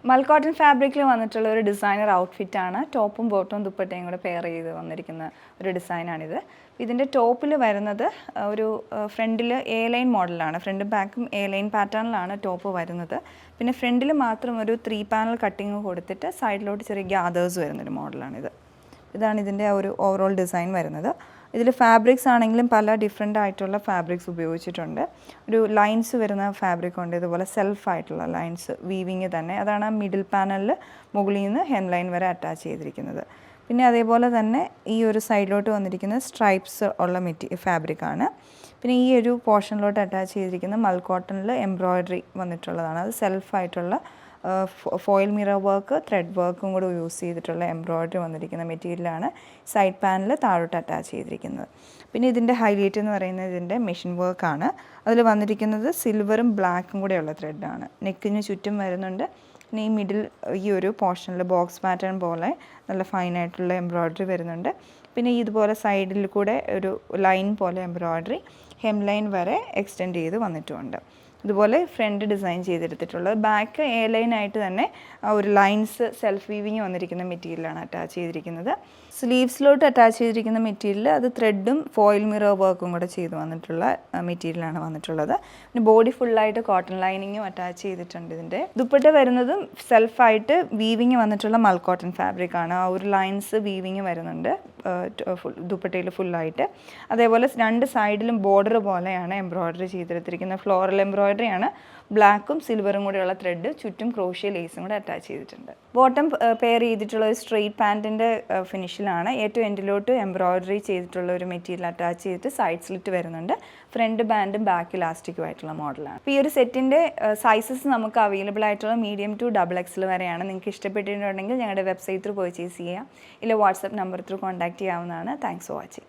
മൽ കോട്ടൺ ഫാബ്രിക്കിൽ വന്നിട്ടുള്ള ഒരു ഡിസൈനർ ഔട്ട്ഫിറ്റാണ്. ടോപ്പും ബോട്ടും ദുപ്പട്ടയും കൂടെ പെയർ ചെയ്ത് വന്നിരിക്കുന്ന ഒരു ഡിസൈനാണിത്. ഇതിൻ്റെ ടോപ്പിൽ വരുന്നത് ഒരു ഫ്രണ്ടിൽ എ ലൈൻ മോഡലാണ്. ഫ്രണ്ടും ബാക്കും എ ലൈൻ പാറ്റേണിലാണ് ടോപ്പ് വരുന്നത്. പിന്നെ ഫ്രണ്ടിൽ മാത്രം ഒരു 3 പാനൽ കട്ടിങ് കൊടുത്തിട്ട് സൈഡിലോട്ട് ചെറിയ ഗ്യാദേഴ്സ് വരുന്നൊരു മോഡലാണിത്. ഇതാണ് ഇതിൻ്റെ ഒരു ഓവറോൾ ഡിസൈൻ വരുന്നത്. ഇതിൽ ഫാബ്രിക്സ് ആണെങ്കിലും പല ഡിഫറെൻ്റ് ആയിട്ടുള്ള ഫാബ്രിക്സ് ഉപയോഗിച്ചിട്ടുണ്ട്. ഒരു ലൈൻസ് വരുന്ന ഫാബ്രിക് ഉണ്ട്, ഇതുപോലെ സെൽഫായിട്ടുള്ള ലൈൻസ് വീവിങ് തന്നെ. അതാണ് മിഡിൽ പാനലിൽ മുകളിൽ നിന്ന് ഹെം ലൈൻ വരെ അറ്റാച്ച് ചെയ്തിരിക്കുന്നത്. പിന്നെ അതേപോലെ തന്നെ ഈ ഒരു സൈഡിലോട്ട് വന്നിരിക്കുന്നത് സ്ട്രൈപ്സ് ഉള്ള ഫാബ്രിക്കാണ്. പിന്നെ ഈ ഒരു പോർഷനിലോട്ട് അറ്റാച്ച് ചെയ്തിരിക്കുന്ന മൽ കോട്ടണിൽ എംബ്രോയ്ഡറി വന്നിട്ടുള്ളതാണ്. അത് സെൽഫായിട്ടുള്ള ഫോയിൽ മിറർ വർക്ക്, ത്രെഡ് വർക്കും കൂടെ യൂസ് ചെയ്തിട്ടുള്ള എംബ്രോയ്ഡറി വന്നിരിക്കുന്ന മെറ്റീരിയലാണ് സൈഡ് പാനൽ താഴോട്ട് അറ്റാച്ച് ചെയ്തിരിക്കുന്നത്. പിന്നെ ഇതിൻ്റെ ഹൈലൈറ്റ് എന്ന് പറയുന്നത് ഇതിൻ്റെ മെഷീൻ വർക്കാണ്. അതിൽ വന്നിരിക്കുന്നത് സിൽവറും ബ്ലാക്കും കൂടെയുള്ള ത്രെഡാണ്. നെക്കിന് ചുറ്റും വരുന്നുണ്ട്. പിന്നെ ഈ മിഡിൽ ഈ ഒരു പോർഷനിൽ ബോക്സ് പാറ്റേൺ പോലെ നല്ല ഫൈനായിട്ടുള്ള എംബ്രോയ്ഡറി വരുന്നുണ്ട്. പിന്നെ ഇതുപോലെ സൈഡിൽ കൂടെ ഒരു ലൈൻ പോലെ എംബ്രോയ്ഡറി ഹെം ലൈൻ വരെ എക്സ്റ്റെൻഡ് ചെയ്ത് വന്നിട്ടുമുണ്ട്. ഇതുപോലെ ഫ്രണ്ട് ഡിസൈൻ ചെയ്തെടുത്തിട്ടുള്ളത്. ബാക്ക് എ ലൈനായിട്ട് തന്നെ ഒരു ലൈൻസ് സെൽഫ് വീവിങ് വന്നിരിക്കുന്ന മെറ്റീരിയലാണ് അറ്റാച്ച് ചെയ്തിരിക്കുന്നത്. സ്ലീവ്സിലോട്ട് അറ്റാച്ച് ചെയ്തിരിക്കുന്ന മെറ്റീരിയൽ അത് ത്രെഡും ഫോയിൽ മിറർ വർക്കും കൂടെ ചെയ്ത് വന്നിട്ടുള്ള മെറ്റീരിയലാണ് വന്നിട്ടുള്ളത്. പിന്നെ ബോഡി ഫുള്ളായിട്ട് കോട്ടൺ ലൈനിങ്ങും അറ്റാച്ച് ചെയ്തിട്ടുണ്ട്. ഇതിൻ്റെ ദുപ്പട്ട വരുന്നതും സെൽഫായിട്ട് വീവിങ് വന്നിട്ടുള്ള മൽ കോട്ടൺ ഫാബ്രിക്കാണ്. ആ ഒരു ലൈൻസ് വീവിങ് വരുന്നുണ്ട് ദുപ്പട്ടയിൽ ഫുള്ളായിട്ട്. അതേപോലെ രണ്ട് സൈഡിലും ബോർഡർ പോലെയാണ് എംബ്രോയ്ഡറി ചെയ്തെടുത്തിരിക്കുന്നത്. ഫ്ലോറൽ എംബ്രോയ്ഡറി ആണ്. ബ്ലാക്കും സിൽവറും കൂടെയുള്ള ത്രെഡ് ചുറ്റും ക്രോഷ്യ ലേസും കൂടെ അറ്റാച്ച് ചെയ്തിട്ടുണ്ട്. ബോട്ടം പെയർ ചെയ്തിട്ടുള്ള ഒരു സ്ട്രെയിറ്റ് പാൻറ്റിൻ്റെ ഫിനിഷിലാണ്. ഏറ്റവും എൻഡിലോട്ട് എംബ്രോയ്ഡറി ചെയ്തിട്ടുള്ള ഒരു മെറ്റീരിയൽ അറ്റാച്ച് ചെയ്തിട്ട് സൈഡ് സ്ലിറ്റ് വരുന്നുണ്ട്. ഫ്രണ്ട് ബാൻഡും ബാക്ക് ഇലാസ്റ്റിക്കും ആയിട്ടുള്ള മോഡലാണ്. അപ്പോൾ ഈ ഒരു സെറ്റിൻ്റെ സൈസസ് നമുക്ക് അവൈലബിൾ ആയിട്ടുള്ള മീഡിയം ടു XXL വരെയാണ്. നിങ്ങൾക്ക് ഇഷ്ടപ്പെട്ടിട്ടുണ്ടെങ്കിൽ ഞങ്ങളുടെ വെബ്സൈറ്റ് ത്രൂ പർച്ചേസ് ചെയ്യാം. ഇല്ല വാട്സപ്പ് നമ്പർ ത്രൂ കോൺടാക്ട് ചെയ്യാവുന്നതാണ്. Thanks for watching.